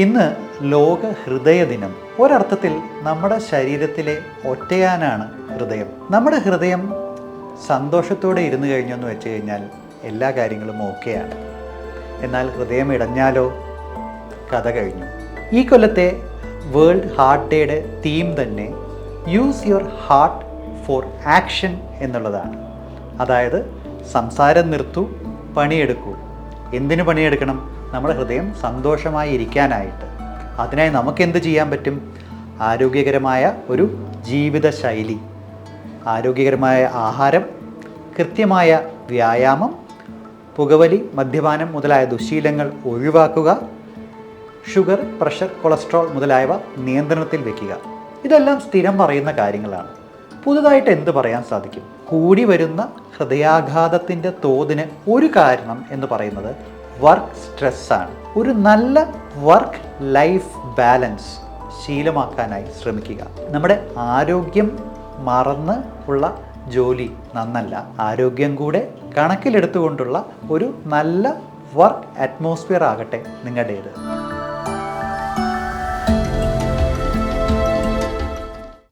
ഇന്ന് ലോക ഹൃദയ ദിനം. ഒരർത്ഥത്തിൽ നമ്മുടെ ശരീരത്തിലെ ഒറ്റയാനാണ് ഹൃദയം. നമ്മുടെ ഹൃദയം സന്തോഷത്തോടെ ഇരുന്ന് കഴിഞ്ഞെന്ന് വെച്ച് കഴിഞ്ഞാൽ എല്ലാ കാര്യങ്ങളും ഓക്കെയാണ്. എന്നാൽ ഹൃദയം ഇടഞ്ഞാലോ കഥ കഴിഞ്ഞു. ഈ കൊല്ലത്തെ വേൾഡ് ഹാർട്ട് ഡേയുടെ തീം തന്നെ use your heart for action എന്നുള്ളതാണ്. അതായത് സംസാരം നിർത്തൂ, പണിയെടുക്കൂ. എന്തിനു പണിയെടുക്കണം? നമ്മുടെ ഹൃദയം സന്തോഷമായി ഇരിക്കാനായിട്ട്. അതിനായി നമുക്കെന്ത് ചെയ്യാൻ പറ്റും? ആരോഗ്യകരമായ ഒരു ജീവിതശൈലി, ആരോഗ്യകരമായ ആഹാരം, കൃത്യമായ വ്യായാമം, പുകവലി, മദ്യപാനം മുതലായ ദുശ്ശീലങ്ങൾ ഒഴിവാക്കുക, ഷുഗർ, പ്രഷർ, കൊളസ്ട്രോൾ മുതലായവ നിയന്ത്രണത്തിൽ വയ്ക്കുക. ഇതെല്ലാം സ്ഥിരം പറയുന്ന കാര്യങ്ങളാണ്. പുതുതായിട്ട് എന്ത് പറയാൻ സാധിക്കും? കൂടി വരുന്ന ഹൃദയാഘാതത്തിൻ്റെ തോതിന് ഒരു കാരണം എന്ന് പറയുന്നത് വർക്ക് സ്ട്രെസ്സാണ്. ഒരു നല്ല വർക്ക് ലൈഫ് ബാലൻസ് ശീലമാക്കാനായി ശ്രമിക്കുക. നമ്മുടെ ആരോഗ്യം മറന്ന് ഉള്ള ജോലി നന്നല്ല. ആരോഗ്യം കൂടെ കണക്കിലെടുത്തുകൊണ്ടുള്ള ഒരു നല്ല വർക്ക് അറ്റ്മോസ്ഫിയർ ആകട്ടെ നിങ്ങളുടേത്.